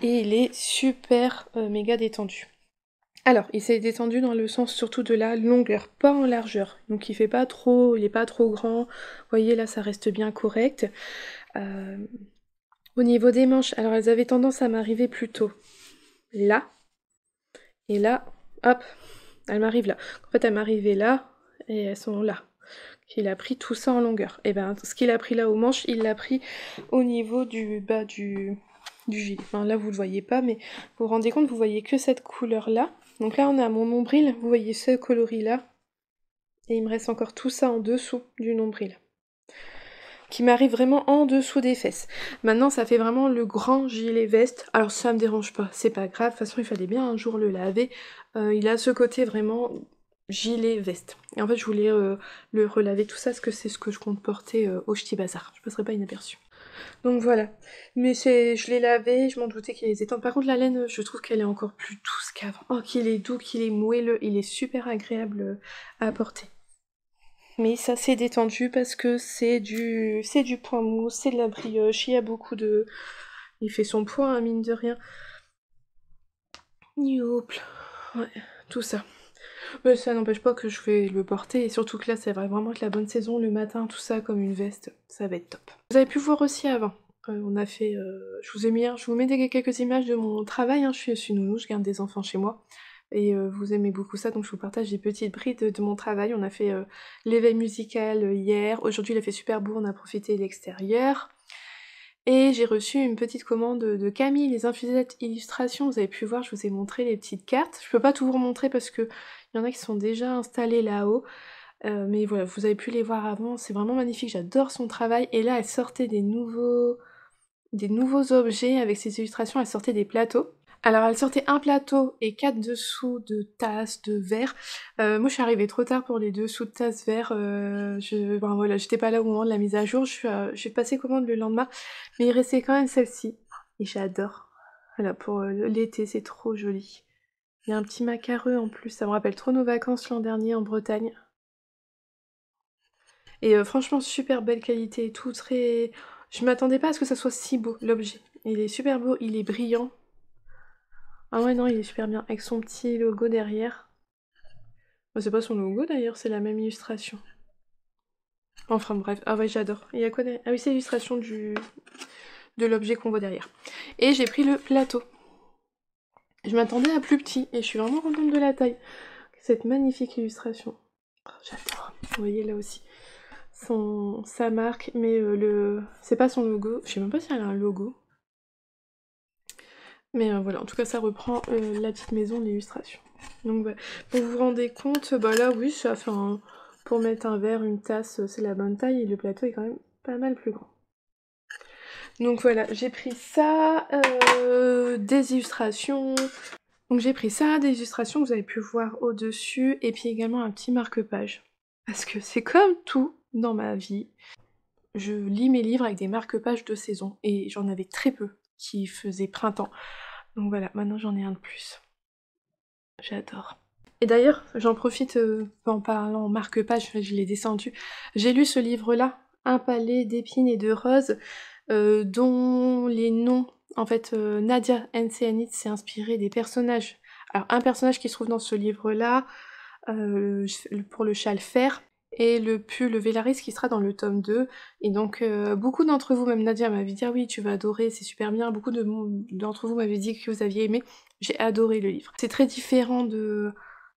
et il est super méga détendu. Alors, il s'est détendu dans le sens surtout de la longueur, pas en largeur. Donc il est pas trop grand. Vous voyez là, ça reste bien correct. Au niveau des manches, alors elles avaient tendance à m'arriver plutôt là. Et là, hop, elles m'arrivent là. En fait, elles m'arrivaient là et elles sont là. Il a pris tout ça en longueur. Et ben, ce qu'il a pris là aux manches, il l'a pris au niveau du bas du gilet. Enfin, là, vous le voyez pas, mais vous vous rendez compte, vous voyez que cette couleur-là. Donc là, on a mon nombril, vous voyez ce coloris-là. Et il me reste encore tout ça en dessous du nombril. Qui m'arrive vraiment en dessous des fesses. Maintenant, ça fait vraiment le grand gilet veste. Alors ça me dérange pas, c'est pas grave. De toute façon, il fallait bien un jour le laver. Il a ce côté vraiment gilet veste. Et en fait, je voulais le relaver tout ça, parce que c'est ce que je compte porter au Ch'ti Bazar. Je passerai pas inaperçu. Donc voilà. Mais je l'ai lavé, je m'en doutais qu'il les étend. Par contre, la laine, je trouve qu'elle est encore plus douce qu'avant. Oh, qu'il est doux, qu'il est moelleux. Il est super agréable à porter. Mais ça s'est détendu parce que c'est du point mou, c'est de la brioche, il y a beaucoup de... Il fait son poids, hein, mine de rien. Youple. Ouais, tout ça. Mais ça n'empêche pas que je vais le porter, et surtout que là, ça va vraiment être la bonne saison, le matin, tout ça, comme une veste, ça va être top. Vous avez pu voir aussi avant, on a fait... je vous mets quelques images de mon travail, hein. Je suis nounou, je garde des enfants chez moi. Et vous aimez beaucoup ça, donc je vous partage des petites brides de mon travail. On a fait l'éveil musical hier. Aujourd'hui, il a fait super beau, on a profité de l'extérieur. Et j'ai reçu une petite commande de Camille, les infusettes illustrations. Vous avez pu voir, je vous ai montré les petites cartes. Je peux pas tout vous remontrer parce que il y en a qui sont déjà installées là-haut. Mais voilà, vous avez pu les voir avant. C'est vraiment magnifique, j'adore son travail. Et là, elle sortait des nouveaux objets avec ses illustrations. Elle sortait des plateaux. Alors elle sortait un plateau et 4 dessous de tasses, de verres. Moi je suis arrivée trop tard pour les dessous de tasses verres. Voilà, j'étais pas là au moment de la mise à jour. J'ai passé commande le lendemain, mais il restait quand même celle-ci. Et j'adore. Voilà, pour l'été, c'est trop joli. Il y a un petit macareux en plus, ça me rappelle trop nos vacances l'an dernier en Bretagne. Et franchement, super belle qualité et tout, très... Je m'attendais pas à ce que ça soit si beau, l'objet. Il est super beau, il est brillant. Ah ouais, non, il est super bien, avec son petit logo derrière. Oh, c'est pas son logo d'ailleurs, c'est la même illustration. Enfin bref, ah ouais, j'adore. Il y a quoi derrière? Ah oui, c'est l'illustration de l'objet qu'on voit derrière. Et j'ai pris le plateau. Je m'attendais à plus petit, et je suis vraiment contente de la taille. Cette magnifique illustration. Oh, j'adore. Vous voyez là aussi. Sa marque, mais c'est pas son logo. Je sais même pas si elle a un logo. Mais voilà, en tout cas, ça reprend la petite maison de l'illustration. Donc voilà. Vous vous rendez compte, bah là, oui, ça fait pour mettre un verre, une tasse, c'est la bonne taille, et le plateau est quand même pas mal plus grand. Donc voilà, j'ai pris ça, des illustrations, Donc j'ai pris ça, des illustrations que vous avez pu voir au-dessus, et puis également un petit marque-page. Parce que c'est comme tout dans ma vie, je lis mes livres avec des marque-pages de saison, et j'en avais très peu qui faisaient printemps. Donc voilà, maintenant j'en ai un de plus. J'adore. Et d'ailleurs, j'en profite en parlant marque-page, je l'ai descendu. J'ai lu ce livre-là, Un palais d'épines et de roses, dont les noms, en fait, Nadia Nceanit s'est inspirée des personnages. Alors, un personnage qui se trouve dans ce livre-là, pour le châle fer, et le pull Vélaris qui sera dans le tome 2. Et donc, beaucoup d'entre vous, même Nadia m'avait dit « Ah oui, tu vas adorer, c'est super bien ». Beaucoup d'entre vous m'avaient dit que vous aviez aimé. J'ai adoré le livre. C'est très différent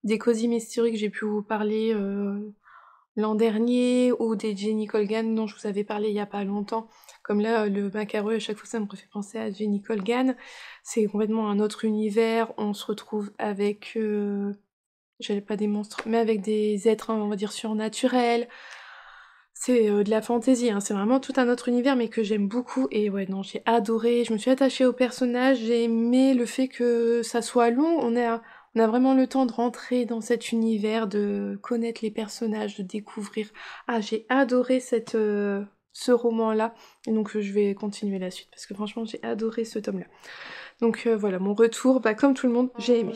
des Cozy Mystery que j'ai pu vous parler l'an dernier, ou des Jenny Colgan dont je vous avais parlé il y a pas longtemps. Comme là, le macareux, à chaque fois ça me fait penser à Jenny Colgan. C'est complètement un autre univers, on se retrouve avec, j'allais pas des monstres, mais avec des êtres, on va dire, surnaturels. C'est de la fantaisie, hein. C'est vraiment tout un autre univers, mais que j'aime beaucoup, et ouais, non, j'ai adoré, je me suis attachée au personnage, j'ai aimé le fait que ça soit long, on a vraiment le temps de rentrer dans cet univers, de connaître les personnages, de découvrir. Ah, j'ai adoré ce roman-là, et donc je vais continuer la suite, parce que franchement, j'ai adoré ce tome-là. Donc voilà, mon retour, bah, comme tout le monde, j'ai aimé.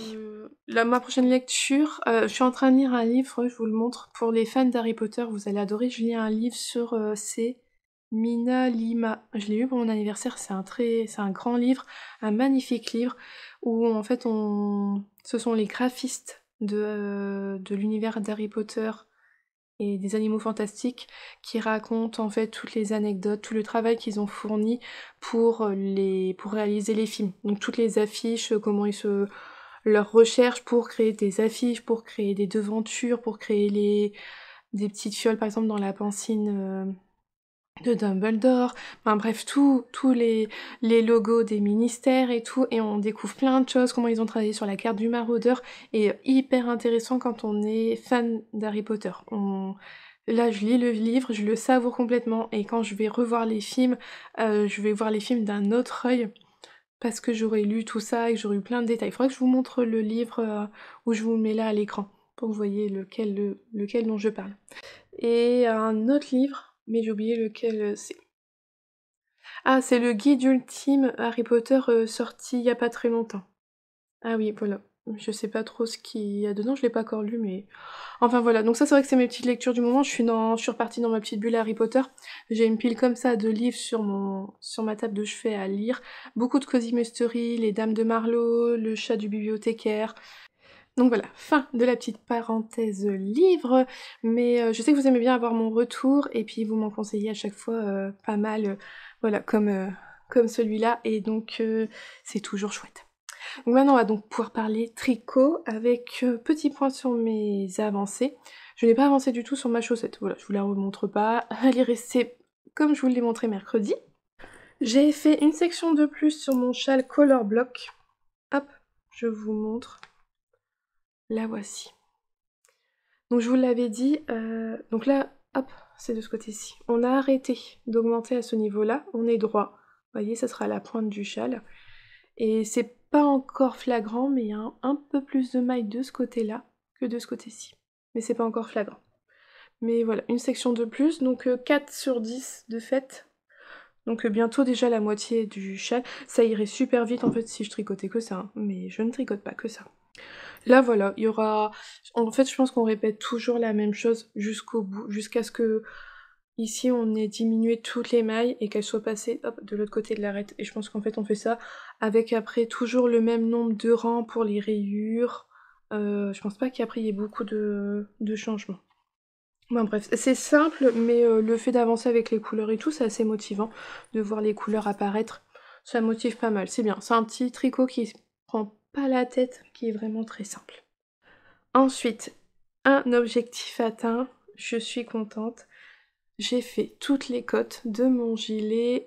Ma prochaine lecture, je suis en train de lire un livre, je vous le montre, pour les fans d'Harry Potter, vous allez adorer. Je lis un livre sur c'est Mina Lima. Je l'ai eu pour mon anniversaire, c'est un grand livre, un magnifique livre, où en fait ce sont les graphistes de l'univers d'Harry Potter et des animaux fantastiques qui racontent en fait toutes les anecdotes, tout le travail qu'ils ont fourni pour réaliser les films. Donc toutes les affiches, comment leurs recherches pour créer des affiches, pour créer des devantures, pour créer des petites fioles par exemple dans la pancine de Dumbledore, enfin bref, tous les logos des ministères et tout, et on découvre plein de choses, comment ils ont travaillé sur la carte du maraudeur, et hyper intéressant quand on est fan d'Harry Potter. Là, je lis le livre, je le savoure complètement, et quand je vais revoir les films, je vais voir les films d'un autre œil, parce que j'aurais lu tout ça et que j'aurais eu plein de détails. Il faudrait que je vous montre le livre où je vous le mets là à l'écran, pour que vous voyez lequel dont je parle. Et un autre livre, mais j'ai oublié lequel c'est. Ah, c'est le guide ultime Harry Potter sorti il y a pas très longtemps. Ah oui, voilà. Je sais pas trop ce qu'il y a dedans, je l'ai pas encore lu, mais... Enfin voilà, donc ça c'est vrai que c'est mes petites lectures du moment, je suis repartie dans ma petite bulle Harry Potter. J'ai une pile comme ça de livres sur ma table de chevet à lire. Beaucoup de Cozy Mystery, Les Dames de Marlowe, Le Chat du bibliothécaire... Donc voilà, fin de la petite parenthèse livre, mais je sais que vous aimez bien avoir mon retour, et puis vous m'en conseillez à chaque fois pas mal, voilà, comme celui-là, et donc c'est toujours chouette. Donc maintenant on va donc pouvoir parler tricot, avec petit point sur mes avancées. Je n'ai pas avancé du tout sur ma chaussette, voilà, je vous la remontre pas, elle est restée comme je vous l'ai montré mercredi. J'ai fait une section de plus sur mon châle color block, hop, je vous montre. La voici. Donc je vous l'avais dit, donc là, hop, c'est de ce côté-ci. On a arrêté d'augmenter à ce niveau-là, on est droit. Vous voyez, ça sera la pointe du châle. Et c'est pas encore flagrant, mais il y a un peu plus de mailles de ce côté-là que de ce côté-ci. Mais c'est pas encore flagrant. Mais voilà, une section de plus, donc 4 sur 10 de fait. Donc bientôt déjà la moitié du châle. Ça irait super vite en fait si je tricotais que ça, hein. Mais je ne tricote pas que ça. Là voilà, il y aura... En fait je pense qu'on répète toujours la même chose jusqu'au bout, jusqu'à ce que ici on ait diminué toutes les mailles et qu'elles soient passées hop, de l'autre côté de l'arête. Et je pense qu'en fait on fait ça avec après toujours le même nombre de rangs pour les rayures. Je pense pas qu'après il y ait beaucoup de changements. Bon, bref, c'est simple, mais le fait d'avancer avec les couleurs et tout, c'est assez motivant de voir les couleurs apparaître. Ça motive pas mal, c'est bien. C'est un petit tricot qui prend pas la tête, qui est vraiment très simple. Ensuite, un objectif atteint, je suis contente. J'ai fait toutes les cotes de mon gilet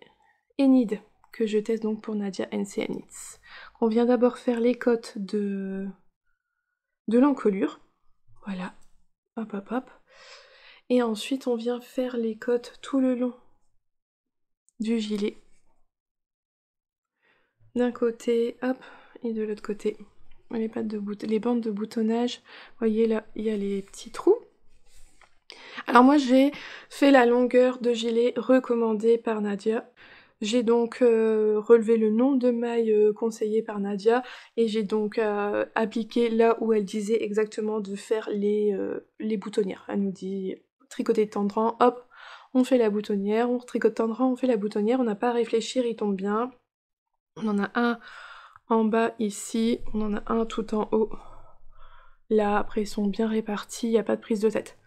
Enid, que je teste donc pour Nadia Nceanit. On vient d'abord faire les cotes de l'encolure. Voilà, hop hop hop. Et ensuite, on vient faire les cotes tout le long du gilet. D'un côté, hop, et de l'autre côté. les les bandes de boutonnage. Vous voyez là, il y a les petits trous. Alors moi j'ai fait la longueur de gilet recommandée par Nadia. J'ai donc relevé le nombre de mailles conseillées par Nadia et j'ai donc appliqué là où elle disait exactement de faire les boutonnières. Elle nous dit tricoter de tendran, hop, on fait la boutonnière, on tricote tendran, on fait la boutonnière, on n'a pas à réfléchir, il tombe bien. On en a un en bas ici, on en a un tout en haut. Là, après ils sont bien répartis, il n'y a pas de prise de tête.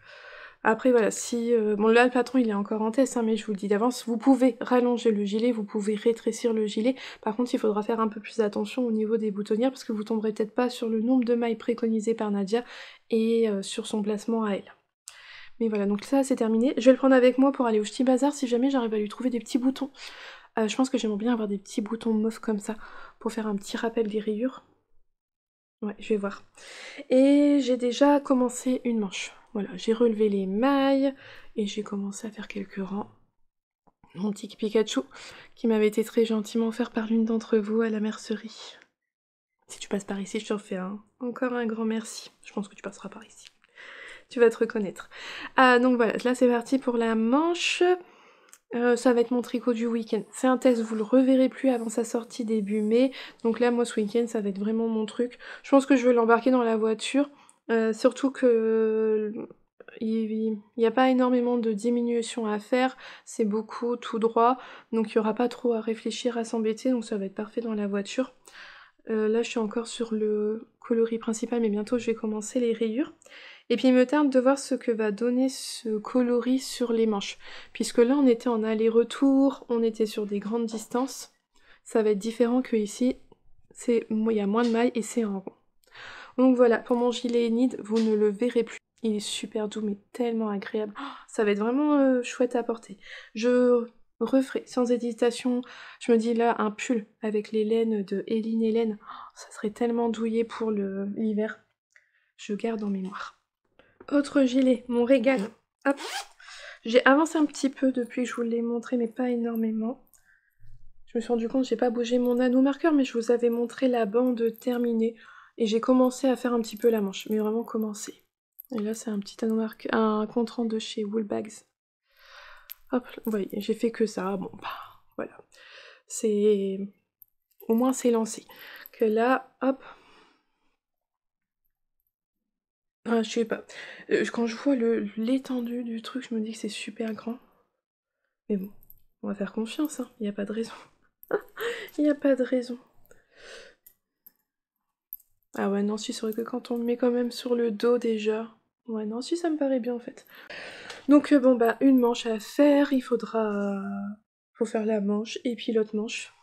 Après voilà, si... bon là le patron il est encore en test, hein, mais je vous le dis d'avance, vous pouvez rallonger le gilet, vous pouvez rétrécir le gilet. Par contre il faudra faire un peu plus attention au niveau des boutonnières parce que vous tomberez peut-être pas sur le nombre de mailles préconisées par Nadia et sur son placement à elle. Mais voilà, donc ça c'est terminé. Je vais le prendre avec moi pour aller au Ch'ti Bazar si jamais j'arrive à lui trouver des petits boutons. Je pense que j'aimerais bien avoir des petits boutons mauves comme ça pour faire un petit rappel des rayures. Ouais, je vais voir. Et j'ai déjà commencé une manche. Voilà, j'ai relevé les mailles et j'ai commencé à faire quelques rangs. Mon petit Pikachu qui m'avait été très gentiment offert par l'une d'entre vous à la mercerie. Si tu passes par ici, je te refais encore un grand merci. Je pense que tu passeras par ici. Tu vas te reconnaître. Donc voilà, là c'est parti pour la manche. Ça va être mon tricot du week-end. C'est un test, vous le reverrez plus avant sa sortie début mai. Donc là, moi, ce week-end, ça va être vraiment mon truc. Je pense que je vais l'embarquer dans la voiture. Surtout que il n'y a pas énormément de diminution à faire. C'est beaucoup tout droit. Donc il n'y aura pas trop à réfléchir, à s'embêter. Donc ça va être parfait dans la voiture. Là, je suis encore sur le coloris principal, mais bientôt, je vais commencer les rayures. Et puis il me tarde de voir ce que va donner ce coloris sur les manches. Puisque là on était en aller-retour, on était sur des grandes distances. Ça va être différent que ici. Il y a moins de mailles et c'est en rond. Donc voilà, pour mon gilet Enid, vous ne le verrez plus. Il est super doux mais tellement agréable. Oh, ça va être vraiment chouette à porter. Je referai sans hésitation. Je me dis là, un pull avec les laines de Eline Hélène. Oh, ça serait tellement douillet pour l'hiver. Je garde en mémoire. Autre gilet, mon régal. Hop. J'ai avancé un petit peu depuis que je vous l'ai montré, mais pas énormément. Je me suis rendu compte que j'ai pas bougé mon anneau marqueur, mais je vous avais montré la bande terminée. Et j'ai commencé à faire un petit peu la manche, mais vraiment commencé. Et là, c'est un petit anneau marqueur, un compte rendu de chez Woolbags. Hop, vous voyez, j'ai fait que ça. Bon, bah, voilà. C'est... Au moins, c'est lancé. Que là, hop... Ah, je sais pas. Quand je vois l'étendue du truc, je me dis que c'est super grand. Mais bon, on va faire confiance, hein. Il n'y a pas de raison. Il n'y a pas de raison. Ah ouais, non, si, c'est vrai que quand on le met quand même sur le dos déjà... Ouais, non, si, ça me paraît bien en fait. Donc bon, bah, une manche à faire, il faudra... Faut faire la manche, et puis l'autre manche.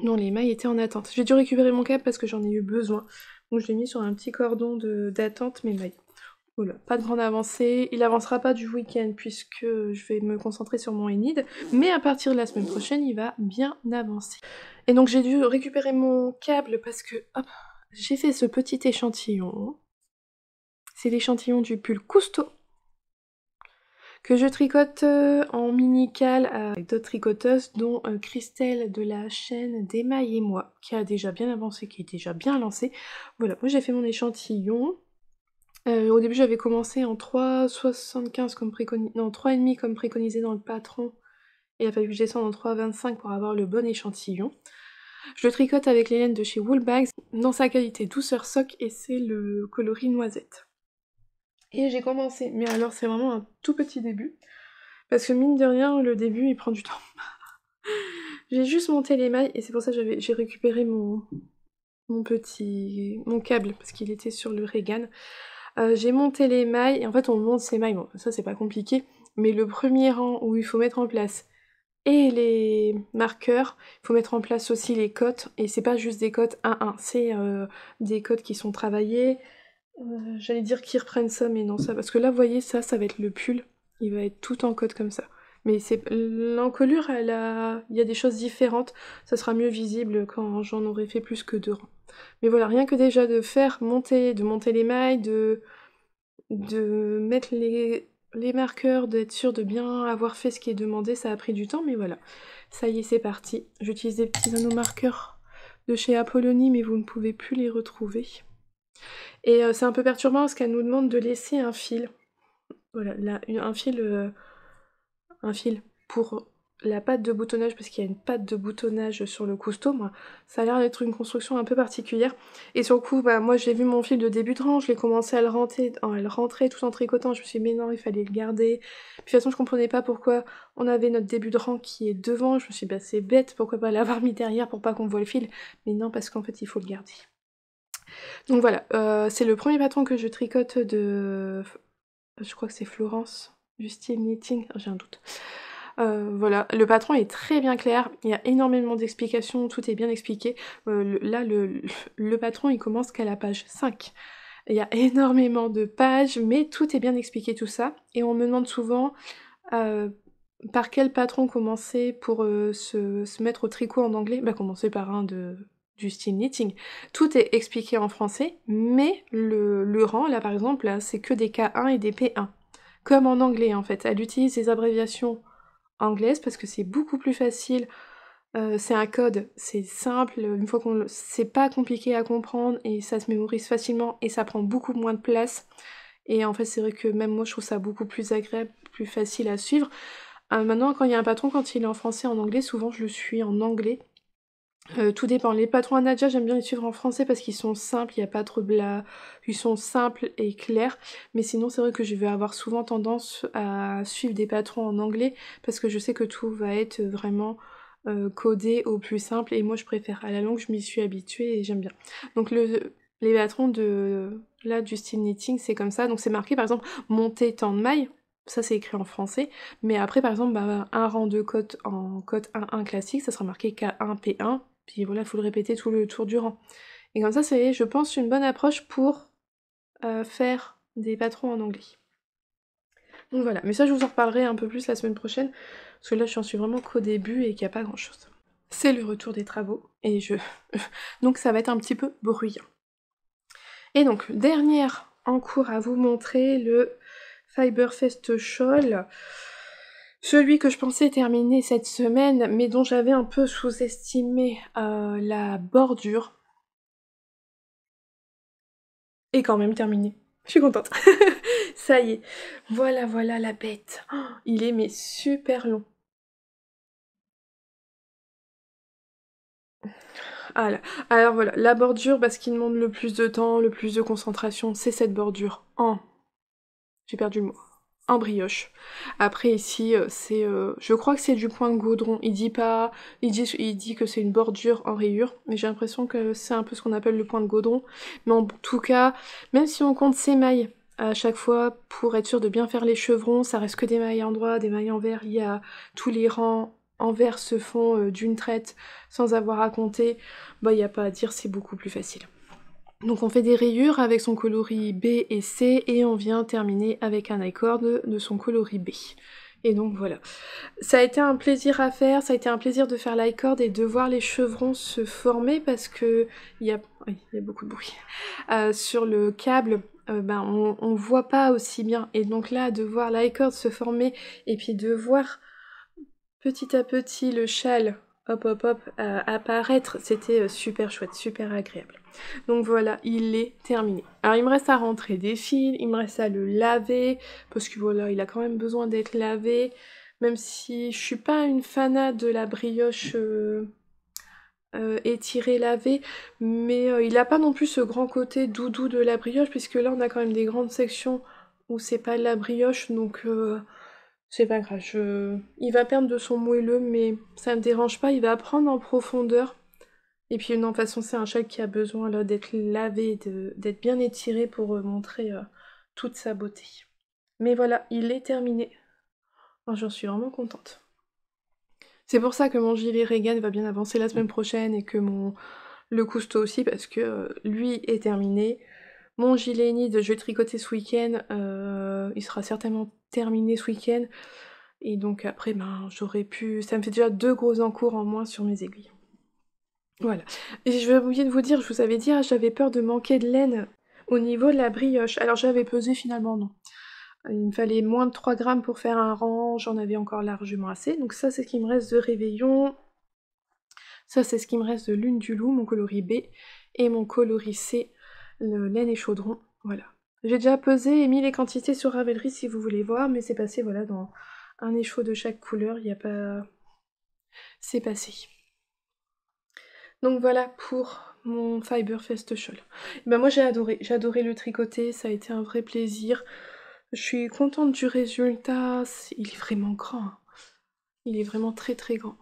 Non, les mailles étaient en attente. J'ai dû récupérer mon câble parce que j'en ai eu besoin. Donc je l'ai mis sur un petit cordon d'attente, mes mailles. Voilà, pas de grande avancée. Il avancera pas du week-end puisque je vais me concentrer sur mon Enid. Mais à partir de la semaine prochaine, il va bien avancer. Et donc j'ai dû récupérer mon câble parce que, hop, j'ai fait ce petit échantillon. C'est l'échantillon du pull Cousteau que je tricote en mini-cale avec d'autres tricoteuses, dont Christelle de la chaîne d'Emaille et moi, qui a déjà bien avancé, qui est déjà bien lancée. Voilà, moi j'ai fait mon échantillon. Au début j'avais commencé en 3,75 comme préconisé, non 3,5 comme préconisé dans le patron. Et il a fallu que je descende en 3,25 pour avoir le bon échantillon. Je le tricote avec les laines de chez Woolbags, dans sa qualité douceur sock, et c'est le coloris noisette. Et j'ai commencé, mais alors c'est vraiment un tout petit début, parce que mine de rien, le début il prend du temps. J'ai juste monté les mailles, et c'est pour ça que j'ai récupéré mon câble, parce qu'il était sur le Regan. J'ai monté les mailles, et en fait on monte ces mailles, bon ça c'est pas compliqué, mais le premier rang où il faut mettre en place et les marqueurs, il faut mettre en place aussi les cotes, et c'est pas juste des cotes 1-1, c'est des cotes qui sont travaillées, j'allais dire qu'ils reprennent ça, mais non ça, parce que là vous voyez ça va être le pull, il va être tout en cote comme ça. Mais l'encolure, il y a des choses différentes, ça sera mieux visible quand j'en aurai fait plus que 2 rangs. Mais voilà, rien que déjà de monter les mailles, de mettre les marqueurs, d'être sûr de bien avoir fait ce qui est demandé, ça a pris du temps, mais voilà. Ça y est, c'est parti. J'utilise des petits anneaux marqueurs de chez Apollonie, mais vous ne pouvez plus les retrouver. Et c'est un peu perturbant parce qu'elle nous demande de laisser un fil. Voilà, là, un fil pour la patte de boutonnage, parce qu'il y a une patte de boutonnage sur le cousteau. Moi, ça a l'air d'être une construction un peu particulière. Et sur le coup, bah, moi j'ai vu mon fil de début de rang, je l'ai commencé à le rentrer tout en tricotant, je me suis dit mais non, il fallait le garder. Puis de toute façon, je comprenais pas pourquoi on avait notre début de rang qui est devant, je me suis dit bah c'est bête, pourquoi pas l'avoir mis derrière pour pas qu'on voit le fil. Mais non, parce qu'en fait il faut le garder. Donc voilà, c'est le premier patron que je tricote de... Je crois que c'est Florence, du style knitting, j'ai un doute. Voilà, le patron est très bien clair, il y a énormément d'explications, tout est bien expliqué. Là, le patron, il commence qu'à la page 5. Il y a énormément de pages, mais tout est bien expliqué, tout ça. Et on me demande souvent par quel patron commencer pour se mettre au tricot en anglais. Bah, commencer par un du style knitting. Tout est expliqué en français, mais le rang, là par exemple, là, c'est que des K1 et des P1. Comme en anglais en fait, elle utilise les abréviations anglaises parce que c'est beaucoup plus facile. C'est un code, c'est simple, une fois qu'on c'est pas compliqué à comprendre et ça se mémorise facilement et ça prend beaucoup moins de place. Et en fait, c'est vrai que même moi, je trouve ça beaucoup plus agréable, plus facile à suivre. Maintenant, quand il y a un patron, quand il est en français, en anglais, souvent je le suis en anglais. Tout dépend. Les patrons à Nadja, j'aime bien les suivre en français parce qu'ils sont simples, il n'y a pas trop de ils sont simples et clairs. Mais sinon, c'est vrai que je vais avoir souvent tendance à suivre des patrons en anglais parce que je sais que tout va être vraiment codé au plus simple et moi je préfère. À la longue, je m'y suis habituée et j'aime bien. Donc les patrons là du style knitting, c'est comme ça. Donc c'est marqué par exemple monter tant de mailles. Ça c'est écrit en français, mais après par exemple un rang de cote en cote 1-1 classique, ça sera marqué K1, P1, puis voilà, il faut le répéter tout le tour du rang. Et comme ça, c'est, je pense, une bonne approche pour faire des patrons en anglais. Donc voilà, mais ça je vous en reparlerai un peu plus la semaine prochaine, parce que là je suis vraiment qu'au début et qu'il n'y a pas grand chose. C'est le retour des travaux, et donc ça va être un petit peu bruyant. Et donc, dernière en cours à vous montrer, le Fiberfest Shawl. Celui que je pensais terminer cette semaine, mais dont j'avais un peu sous-estimé la bordure, est quand même terminé. Je suis contente. Ça y est. Voilà, voilà la bête. Oh, il est mais super long. Ah là. Alors voilà, la bordure, parce qu'il demande le plus de temps, le plus de concentration, c'est cette bordure en... J'ai perdu le mot. En brioche. Après ici, c'est... je crois que c'est du point de gaudron. Il dit pas... Il dit que c'est une bordure en rayure, mais j'ai l'impression que c'est un peu ce qu'on appelle le point de gaudron. Mais en tout cas, même si on compte ses mailles à chaque fois pour être sûr de bien faire les chevrons, ça reste que des mailles en droit, des mailles envers. Il y a tous les rangs envers se font d'une traite sans avoir à compter. Bah, il n'y a pas à dire, c'est beaucoup plus facile. Donc on fait des rayures avec son coloris B et C et on vient terminer avec un I-cord de son coloris B. Et donc voilà. Ça a été un plaisir à faire, ça a été un plaisir de faire l'i-cord et de voir les chevrons se former parce que il y a beaucoup de bruit. Sur le câble, on voit pas aussi bien. Et donc là, de voir l'i-cord se former et puis de voir petit à petit le châle hop apparaître, c'était super chouette, super agréable. Donc voilà, il est terminé. Alors il me reste à rentrer des fils, il me reste à le laver, parce que voilà, il a quand même besoin d'être lavé, même si je suis pas une fanat de la brioche étirée lavée, mais il a pas non plus ce grand côté doudou de la brioche, puisque là on a quand même des grandes sections où c'est pas de la brioche, donc c'est pas grave, il va perdre de son moelleux, mais ça me dérange pas, il va prendre en profondeur. Et puis non, de toute façon, c'est un châle qui a besoin là d'être lavé, d'être bien étiré pour montrer toute sa beauté. Mais voilà, il est terminé. Oh, j'en suis vraiment contente. C'est pour ça que mon gilet Regan va bien avancer la semaine prochaine et que le cousteau aussi, parce que lui est terminé. Mon gilet Nid, je vais tricoter ce week-end. Il sera certainement terminé ce week-end. Et donc après, j'aurais pu... Ça me fait déjà 2 gros encours en moins sur mes aiguilles. Voilà. Et je vais oublier de vous dire, je vous avais dit, j'avais peur de manquer de laine au niveau de la brioche. Alors j'avais pesé, finalement non. Il me fallait moins de 3 grammes pour faire un rang, j'en avais encore largement assez. Donc ça, c'est ce qui me reste de réveillon. Ça c'est ce qui me reste de Lune du Loup, mon coloris B, et mon coloris C, le Laine et Chaudron, voilà. J'ai déjà pesé et mis les quantités sur Ravelry si vous voulez voir, mais c'est passé voilà dans un écheau de chaque couleur, il n'y a pas... c'est passé. Donc voilà pour mon Fiber Fest Shawl. Ben moi j'ai adoré le tricoter, ça a été un vrai plaisir. Je suis contente du résultat, il est vraiment grand, hein. Il est vraiment très très grand.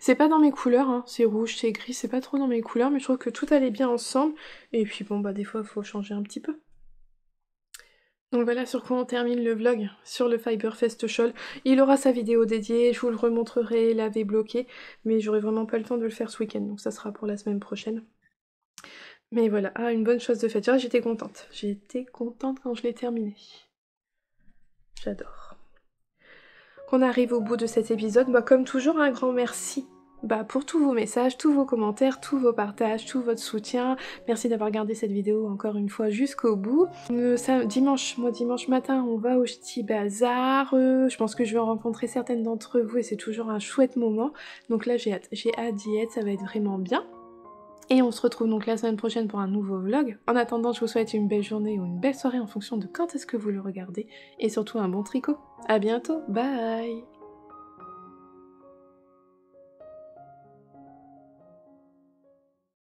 C'est pas dans mes couleurs, hein. C'est rouge, c'est gris, c'est pas trop dans mes couleurs, mais je trouve que tout allait bien ensemble. Et puis bon bah des fois il faut changer un petit peu. Donc voilà sur quoi on termine le vlog sur le Fiber Fest Shawl. Il aura sa vidéo dédiée, je vous le remontrerai, lavé, bloqué, mais j'aurai vraiment pas le temps de le faire ce week-end, donc ça sera pour la semaine prochaine. Mais voilà, une bonne chose de faite. J'étais contente. J'étais contente quand je l'ai terminé. J'adore. Qu'on arrive au bout de cet épisode, bah comme toujours un grand merci pour tous vos messages, tous vos commentaires, tous vos partages, tout votre soutien. Merci d'avoir regardé cette vidéo encore une fois jusqu'au bout. Dimanche matin, on va au Ch'ti Bazar. Je pense que je vais rencontrer certaines d'entre vous et c'est toujours un chouette moment. Donc là, j'ai hâte d'y être, ça va être vraiment bien. Et on se retrouve donc la semaine prochaine pour un nouveau vlog. En attendant, je vous souhaite une belle journée ou une belle soirée en fonction de quand est-ce que vous le regardez. Et surtout un bon tricot. À bientôt, bye!